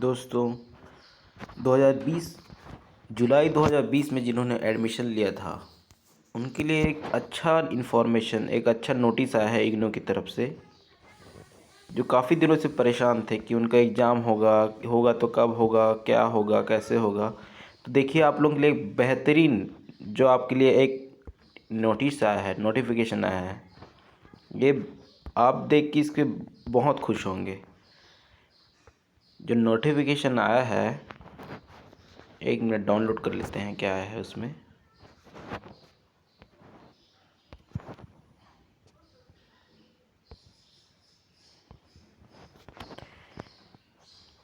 दोस्तों, 2020 जुलाई 2020 में जिन्होंने एडमिशन लिया था उनके लिए एक अच्छा इन्फॉर्मेशन, एक अच्छा नोटिस आया है इग्नू की तरफ से, जो काफ़ी दिनों से परेशान थे कि उनका एग्ज़ाम होगा होगा तो कब होगा, क्या होगा, कैसे होगा। तो देखिए, आप लोगों के लिए एक बेहतरीन जो आपके लिए एक नोटिस आया है, नोटिफिकेशन आया है। ये आप देख के इसके बहुत खुश होंगे। जो नोटिफिकेशन आया है, एक मिनट डाउनलोड कर लेते हैं क्या आया है उसमें।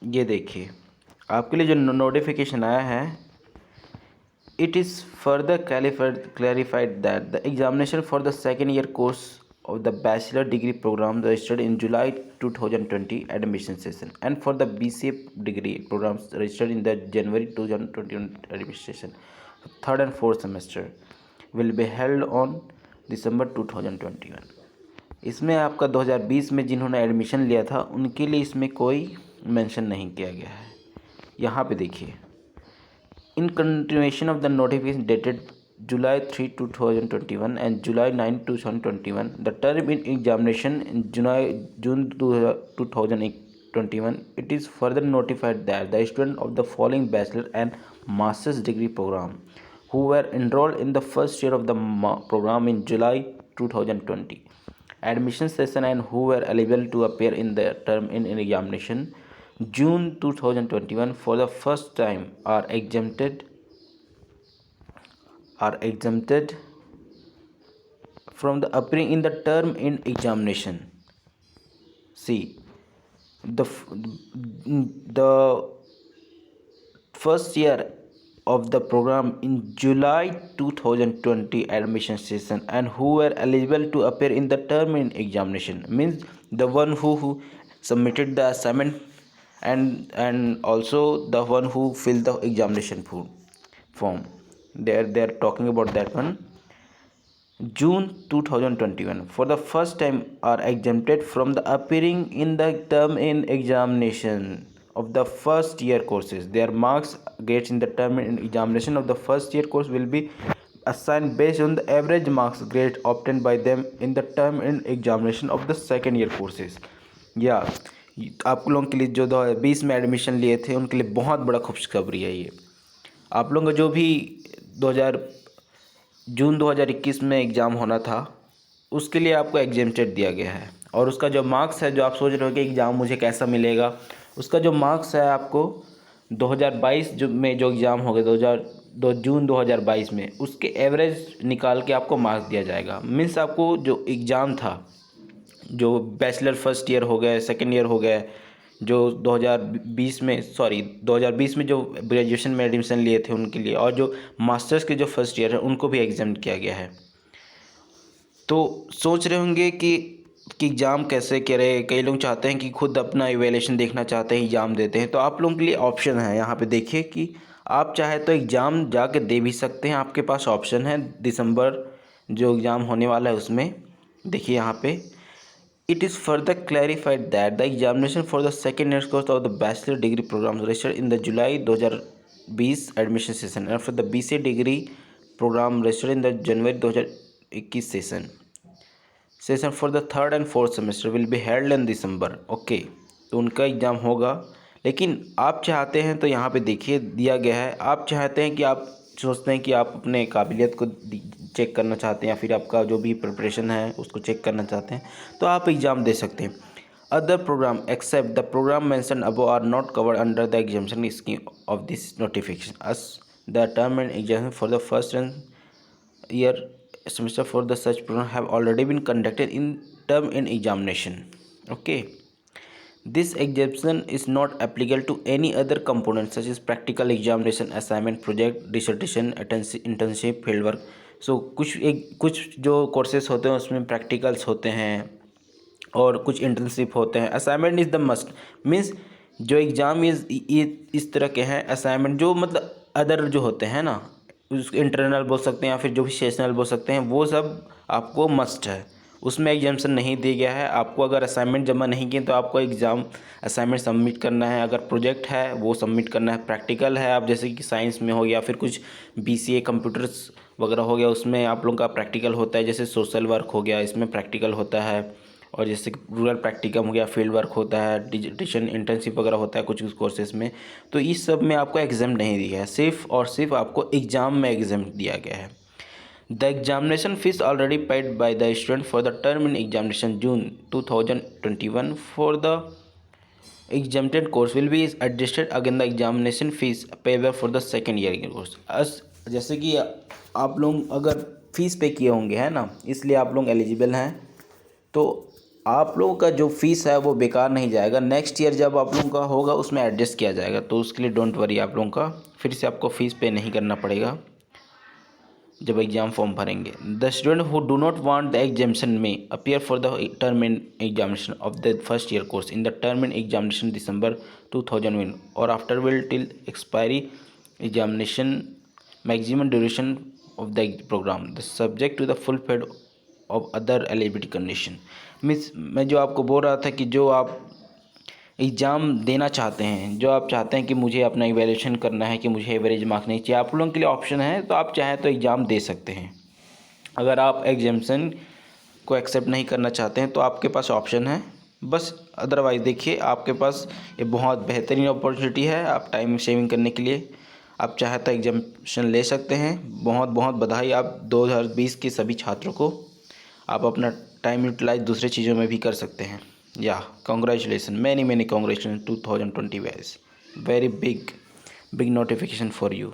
ये देखिए, आपके लिए जो नोटिफिकेशन आया है, it is further clarified that the examination for the second year course of the bachelor degree program registered in July 2020 admission session and for the BCA degree programs registered in the January 2021 admission session, third and fourth semester will be held on December 2021। इसमें आपका 2020 में जिन्होंने admission लिया था उनके लिए इसमें कोई मेंशन नहीं किया गया है। यहाँ पे देखिए, in continuation of the notification dated July 3, 2021 and July 9, 2021, the term in examination in June 2021, it is further notified that the students of the following bachelor and master's degree program who were enrolled in the first year of the program in July 2020 admission session and who were eligible to appear in the term in examination June 2021 for the first time are exempted from the appearing in the term in examination. See, the first year of the program in July 2020 admission session and who were eligible to appear in the term in examination means the one who submitted the assignment and also the one who filled the examination form. They are talking about that one. June 2021 for the first time are exempted from the appearing in the term in examination of the first year courses. Their marks grades in the term in examination of the first year course will be assigned based on the average marks grade obtained by them in the term in examination of the second year courses. या आप लोगों के लिए जो 2020 में admission लिए थे उनके लिए बहुत बड़ा खुशखबरी है ये। आप लोगों का जो भी जून 2021 में एग्ज़ाम होना था उसके लिए आपको एग्जेम्प्टेड दिया गया है, और उसका जो मार्क्स है, जो आप सोच रहे हो कि एग्ज़ाम मुझे कैसा मिलेगा, उसका जो मार्क्स है आपको 2022 में जो एग्ज़ाम हो गया जून 2022 में, उसके एवरेज निकाल के आपको मार्क्स दिया जाएगा। मीन्स आपको जो एग्ज़ाम था, जो बैचलर फर्स्ट ईयर हो गया, सेकेंड ईयर हो गया, जो 2020 में जो ग्रेजुएशन में एडमिशन लिए थे उनके लिए, और जो मास्टर्स के जो फर्स्ट ईयर है उनको भी एग्जाम किया गया है। तो सोच रहे होंगे कि एग्ज़ाम कैसे करें। कई लोग चाहते हैं कि खुद अपना इवैल्यूएशन देखना चाहते हैं, एग्ज़ाम देते हैं। तो आप लोगों के लिए ऑप्शन है, यहाँ पे देखिए कि आप चाहे तो एग्ज़ाम जाके दे भी सकते हैं। आपके पास ऑप्शन है, दिसंबर जो एग्ज़ाम होने वाला है उसमें देखिए यहाँ पे, it is further clarified that the examination for the second year course of the bachelor degree programs registered in the July 2020 admission session and for the BCA degree program registered in the January 2021 session for the third and fourth semester will be held in December। Okay, तो उनका exam होगा। लेकिन आप चाहते हैं तो यहाँ पे देखिए दिया गया है, आप चाहते हैं कि आप सोचते हैं कि आप अपने काबिलियत को चेक करना चाहते हैं या फिर आपका जो भी प्रिपरेशन है उसको चेक करना चाहते हैं, तो आप एग्ज़ाम दे सकते हैं। Other program except the program mention above are not covered under the examination scheme of this notification as the term end exam for the first and year semester for the such program have already been conducted in term in examination. Okay, this exemption is not applicable to any other component such as practical examination, assignment, project, dissertation, internship, field work। सो कुछ जो courses होते हैं उसमें practicals होते हैं और कुछ internship होते हैं। Assignment is the must, means जो एग्ज़ाम इस तरह के हैं। असाइनमेंट जो मतलब अदर जो होते हैं ना, उस इंटरनल बोल सकते हैं या फिर जो भी सेशनल बोल सकते हैं, वो सब आपको मस्ट है। और जो उसमें एग्जामेशन नहीं दिया गया है। आपको अगर असाइनमेंट जमा नहीं किए तो आपको एग्ज़ाम असाइनमेंट सबमिट करना है। अगर प्रोजेक्ट है वो सबमिट करना है। प्रैक्टिकल है आप जैसे कि साइंस में हो गया, फिर कुछ BCA कंप्यूटर्स वगैरह हो गया, उसमें आप लोगों का प्रैक्टिकल होता है। जैसे सोशल वर्क हो गया, इसमें प्रैक्टिकल होता है। और जैसे रूरल प्रैक्टिकम हो गया, फील्ड वर्क होता है, डिजिटेशन इंटर्नशिप वगैरह होता है कुछ कोर्सेज में। तो इस सब में आपको एग्ज़ाम नहीं दिया है, सिर्फ और सिर्फ आपको एग्ज़ाम में एग्ज़ाम दिया गया है। The examination fees already paid by the student for the term in examination June 2021 for the exempted course will be adjusted again the examination fees payable for the second year course। जैसे कि आप लोग अगर fees पे किए होंगे है ना, इसलिए आप लोग एलिजिबल हैं, तो आप लोगों का जो फ़ीस है वो बेकार नहीं जाएगा। नेक्स्ट ईयर जब आप लोगों का होगा उसमें एडजस्ट किया जाएगा, तो उसके लिए डोंट वरी, आप लोगों का फिर से आपको फ़ीस पे नहीं करना पड़ेगा जब एग्ज़ाम फॉर्म भरेंगे। The student who do not want the examination में appear for the term in examination of the first year course in the term in examination December 2001 और after will till expiry examination maximum duration of the programme the subject to the fulfilment of other eligibility condition. Means मैं जो आपको बोल रहा था कि जो आप एग्ज़ाम देना चाहते हैं, जो आप चाहते हैं कि मुझे अपना इवैल्यूएशन करना है कि मुझे एवरेज मार्क नहीं चाहिए, आप लोगों के लिए ऑप्शन है, तो आप चाहें तो एग्ज़ाम दे सकते हैं। अगर आप एग्जामिनेशन को एक्सेप्ट नहीं करना चाहते हैं तो आपके पास ऑप्शन है बस। अदरवाइज़ देखिए, आपके पास ये बहुत बेहतरीन अपॉर्चुनिटी है आप टाइम सेविंग करने के लिए। आप चाहे तो एग्जामिनेशन ले सकते हैं। बहुत बहुत बधाई आप 2020 के सभी छात्रों को। आप अपना टाइम यूटिलाइज दूसरे चीज़ों में भी कर सकते हैं। या congratulation, many congratulation 2020 batch, very big notification for you.